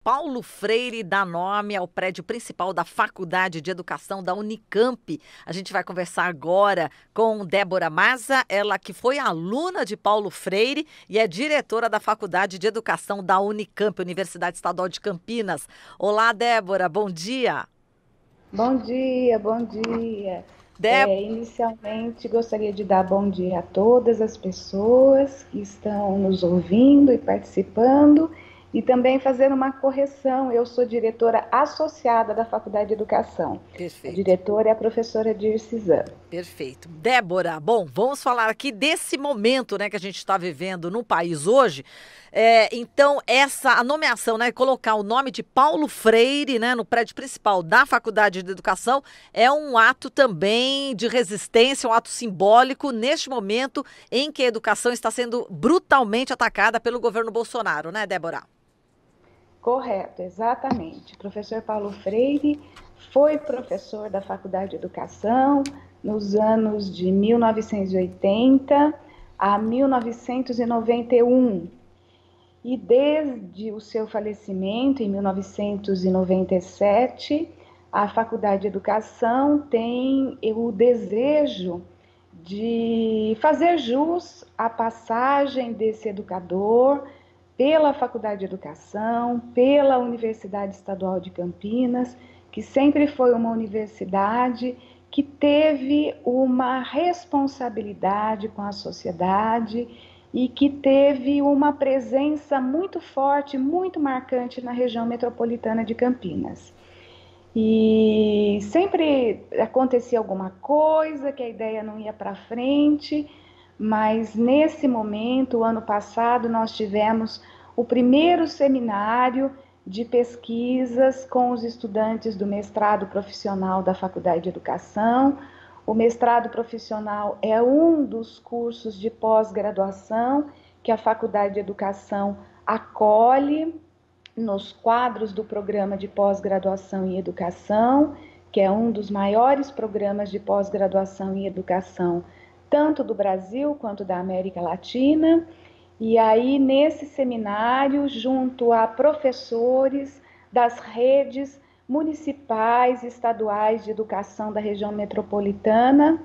Paulo Freire dá nome ao prédio principal da Faculdade de Educação da Unicamp. A gente vai conversar agora com Débora Maza, ela que foi aluna de Paulo Freire e é diretora da Faculdade de Educação da Unicamp, Universidade Estadual de Campinas. Olá, Débora, bom dia. Bom dia, bom dia. Inicialmente, gostaria de dar bom dia a todas as pessoas que estão nos ouvindo e participando, e também fazer uma correção. Eu sou diretora associada da Faculdade de Educação. A Perfeito. diretora é a professora Dirce Zan. Perfeito. Débora, bom, vamos falar aqui desse momento, né, que a gente está vivendo no país hoje. Então, a nomeação, né, colocar o nome de Paulo Freire, né, no prédio principal da Faculdade de Educação é um ato também de resistência, um ato simbólico neste momento em que a educação está sendo brutalmente atacada pelo governo Bolsonaro, né, Débora? Correto, exatamente. O professor Paulo Freire foi professor da Faculdade de Educação nos anos de 1980 a 1991. E desde o seu falecimento, em 1997, a Faculdade de Educação tem o desejo de fazer jus à passagem desse educador pela Faculdade de Educação, pela Universidade Estadual de Campinas, que sempre foi uma universidade que teve uma responsabilidade com a sociedade e que teve uma presença muito forte, muito marcante na região metropolitana de Campinas. E sempre acontecia alguma coisa, que a ideia não ia para frente, mas nesse momento, o ano passado, nós tivemos o primeiro seminário de pesquisas com os estudantes do mestrado profissional da Faculdade de Educação. O mestrado profissional é um dos cursos de pós-graduação que a Faculdade de Educação acolhe nos quadros do programa de pós-graduação em educação, que é um dos maiores programas de pós-graduação em educação, tanto do Brasil quanto da América Latina. E aí, nesse seminário, junto a professores das redes municipais e estaduais de educação da região metropolitana,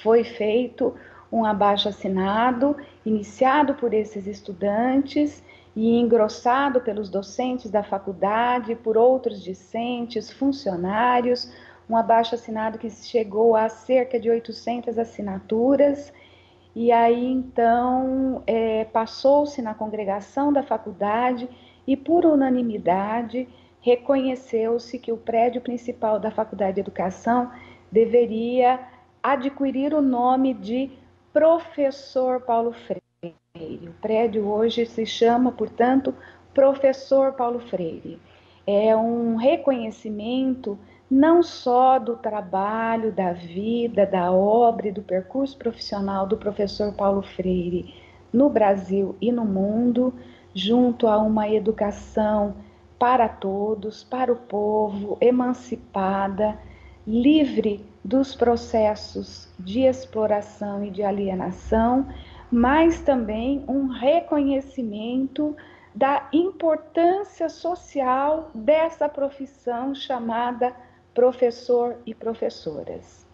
foi feito um abaixo-assinado, iniciado por esses estudantes e engrossado pelos docentes da faculdade, por outros discentes, funcionários, um abaixo-assinado que chegou a cerca de 800 assinaturas. E aí, então, passou-se na congregação da faculdade e, por unanimidade, reconheceu-se que o prédio principal da Faculdade de Educação deveria adquirir o nome de Professor Paulo Freire. O prédio hoje se chama, portanto, Professor Paulo Freire. É um reconhecimento não só do trabalho, da vida, da obra e do percurso profissional do professor Paulo Freire no Brasil e no mundo, junto a uma educação para todos, para o povo, emancipada, livre dos processos de exploração e de alienação, mas também um reconhecimento da importância social dessa profissão chamada professor e professoras.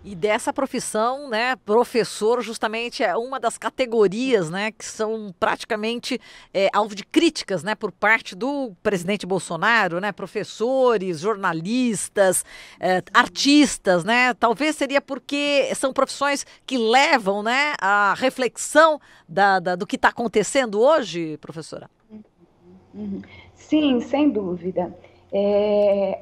E dessa profissão, né, professor justamente é uma das categorias, né, que são praticamente alvo de críticas, né, por parte do presidente Bolsonaro, né, professores, jornalistas, artistas, né, talvez seria porque são profissões que levam, né, a reflexão do que está acontecendo hoje, professora? Uhum. Sim, sem dúvida.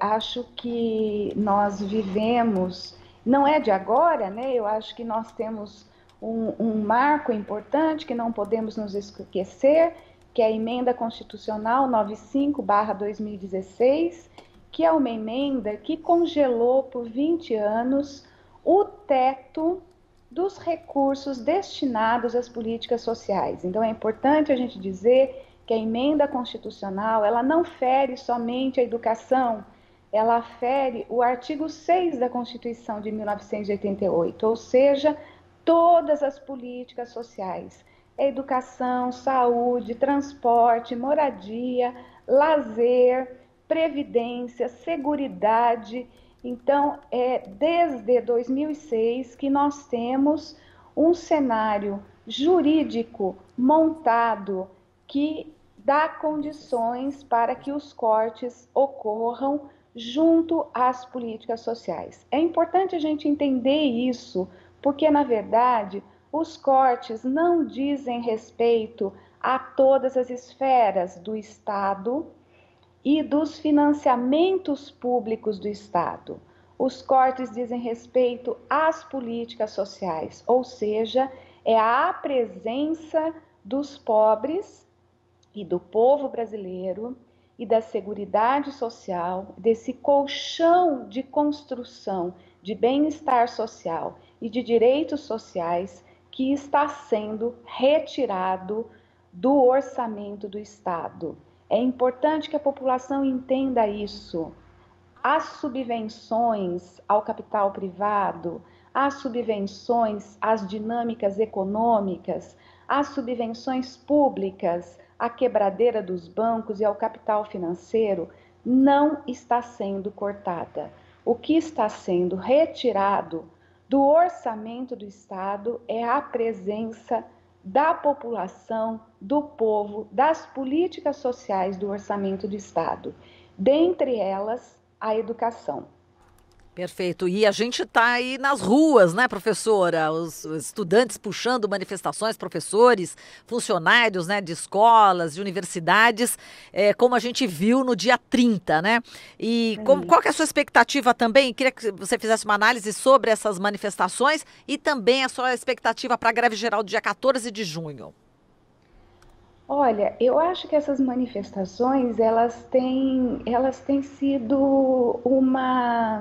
Acho que nós vivemos, não é de agora, né? Eu acho que nós temos um marco importante que não podemos nos esquecer, que é a Emenda Constitucional 95/2016, que é uma emenda que congelou por 20 anos o teto dos recursos destinados às políticas sociais. Então é importante a gente dizer que a emenda constitucional, ela não fere somente a educação, ela fere o artigo 6 da Constituição de 1988, ou seja, todas as políticas sociais, educação, saúde, transporte, moradia, lazer, previdência, seguridade. Então, é desde 2006 que nós temos um cenário jurídico montado que dá condições para que os cortes ocorram junto às políticas sociais. É importante a gente entender isso, porque, na verdade, os cortes não dizem respeito a todas as esferas do Estado e dos financiamentos públicos do Estado. Os cortes dizem respeito às políticas sociais, ou seja, é a presença dos pobres e do povo brasileiro e da seguridade social, desse colchão de construção de bem-estar social e de direitos sociais que está sendo retirado do orçamento do Estado. É importante que a população entenda isso. As subvenções ao capital privado, as subvenções às dinâmicas econômicas, as subvenções públicas à quebradeira dos bancos e ao capital financeiro não está sendo cortada. O que está sendo retirado do orçamento do Estado é a presença da população, do povo, das políticas sociais do orçamento do Estado. Dentre elas, a educação. Perfeito. E a gente está aí nas ruas, né, professora? Os estudantes puxando manifestações, professores, funcionários, né, de escolas, de universidades, como a gente viu no dia 30, né? E qual que é a sua expectativa também? Queria que você fizesse uma análise sobre essas manifestações e também a sua expectativa para a greve geral do dia 14 de junho. Olha, eu acho que essas manifestações, elas têm sido uma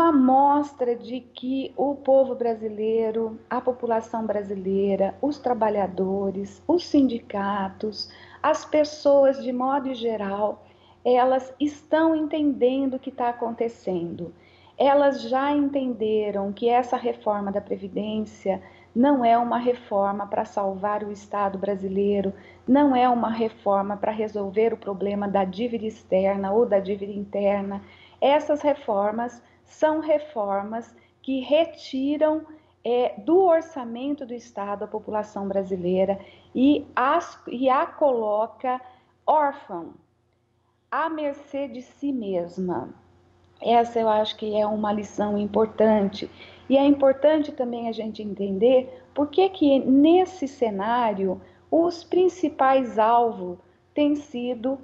amostra de que o povo brasileiro, a população brasileira, os trabalhadores, os sindicatos, as pessoas de modo geral, elas estão entendendo o que está acontecendo. Elas já entenderam que essa reforma da Previdência não é uma reforma para salvar o Estado brasileiro, não é uma reforma para resolver o problema da dívida externa ou da dívida interna. Essas reformas são reformas que retiram do orçamento do Estado a população brasileira e a coloca órfã, à mercê de si mesma. Essa eu acho que é uma lição importante. E é importante também a gente entender por que nesse cenário os principais alvos têm sido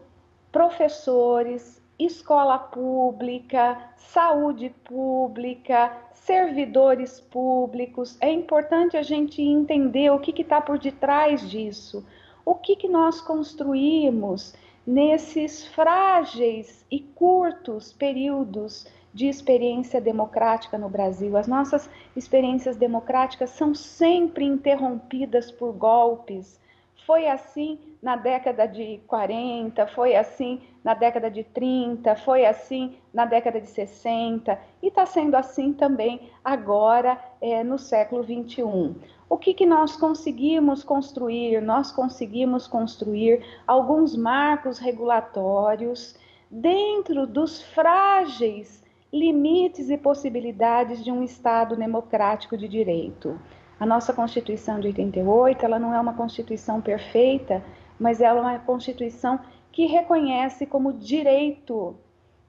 professores, escola pública, saúde pública, servidores públicos. É importante a gente entender o que está por detrás disso. O que nós construímos nesses frágeis e curtos períodos de experiência democrática no Brasil. As nossas experiências democráticas são sempre interrompidas por golpes. Foi assim na década de 40, foi assim na década de 30, foi assim na década de 60 e está sendo assim também agora no século 21. O que nós conseguimos construir? Nós conseguimos construir alguns marcos regulatórios dentro dos frágeis limites e possibilidades de um Estado democrático de direito. A nossa Constituição de 88, ela não é uma Constituição perfeita, mas ela é uma Constituição que reconhece como direito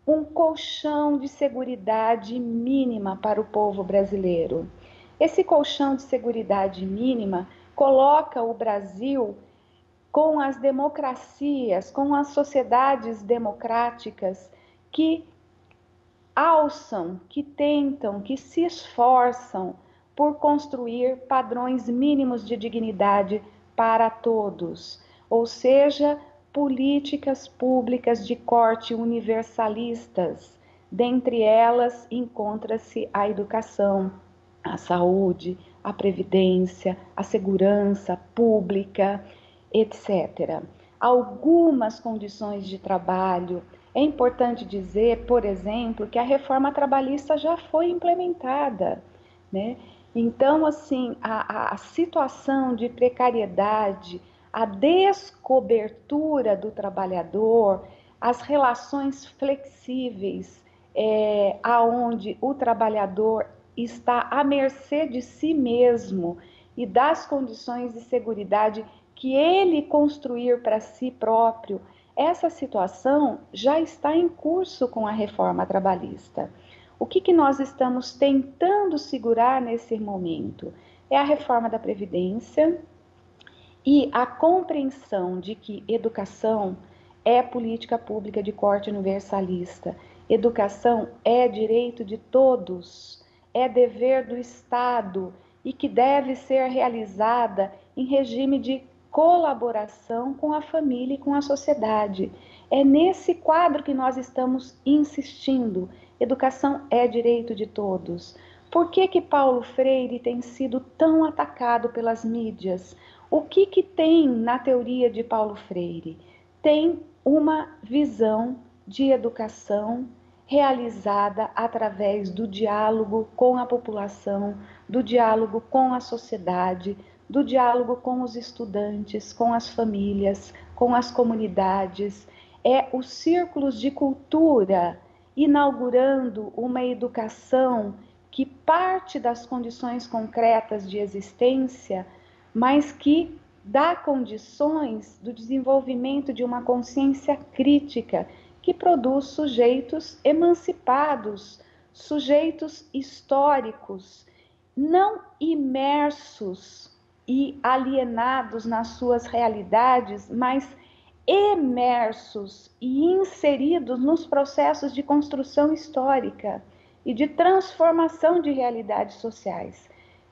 um colchão de seguridade mínima para o povo brasileiro. Esse colchão de seguridade mínima coloca o Brasil com as democracias, com as sociedades democráticas que alçam, que tentam, que se esforçam por construir padrões mínimos de dignidade para todos, ou seja, políticas públicas de corte universalistas. Dentre elas encontra-se a educação, a saúde, a previdência, a segurança pública, etc. Algumas condições de trabalho. É importante dizer, por exemplo, que a reforma trabalhista já foi implementada, né? Então, assim, a situação de precariedade, a descobertura do trabalhador, as relações flexíveis, aonde o trabalhador está à mercê de si mesmo e das condições de seguridade que ele construir para si próprio. Essa situação já está em curso com a reforma trabalhista. O que nós estamos tentando segurar nesse momento? É a reforma da Previdência e a compreensão de que educação é política pública de corte universalista. Educação é direito de todos, é dever do Estado e que deve ser realizada em regime de colaboração com a família e com a sociedade. É nesse quadro que nós estamos insistindo. Educação é direito de todos. Por que Paulo Freire tem sido tão atacado pelas mídias? O que tem na teoria de Paulo Freire? Tem uma visão de educação realizada através do diálogo com a população, do diálogo com a sociedade, do diálogo com os estudantes, com as famílias, com as comunidades. É os círculos de cultura inaugurando uma educação que parte das condições concretas de existência, mas que dá condições do desenvolvimento de uma consciência crítica que produz sujeitos emancipados, sujeitos históricos, não imersos e alienados nas suas realidades, mas imersos e inseridos nos processos de construção histórica e de transformação de realidades sociais.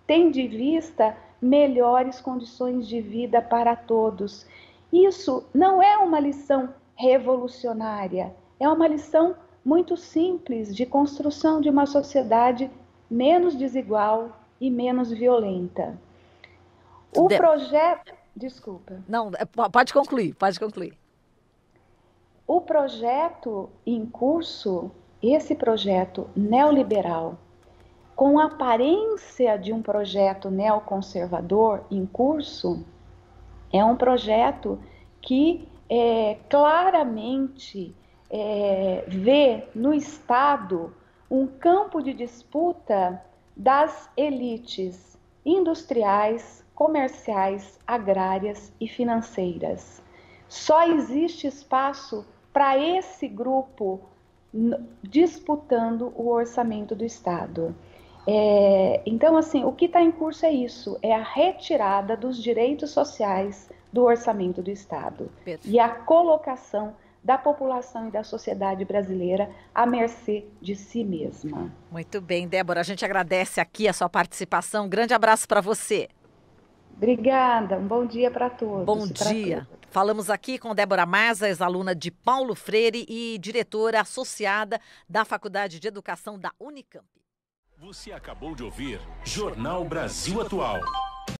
Tem de vista melhores condições de vida para todos. Isso não é uma lição revolucionária, é uma lição muito simples de construção de uma sociedade menos desigual e menos violenta. O projeto... Desculpa. Não, pode concluir, pode concluir. O projeto em curso, esse projeto neoliberal, com a aparência de um projeto neoconservador em curso, é um projeto que claramente vê no Estado um campo de disputa das elites industriais, comerciais, agrárias e financeiras. Só existe espaço para esse grupo disputando o orçamento do Estado. Então, assim, o que está em curso é isso, é a retirada dos direitos sociais do orçamento do Estado. Perfeito. E a colocação da população e da sociedade brasileira à mercê de si mesma. Muito bem, Débora, a gente agradece aqui a sua participação. Um grande abraço para você. Obrigada, um bom dia para todos. Bom dia. Falamos aqui com Débora Maza, ex-aluna de Paulo Freire e diretora associada da Faculdade de Educação da Unicamp. Você acabou de ouvir Jornal Brasil Atual.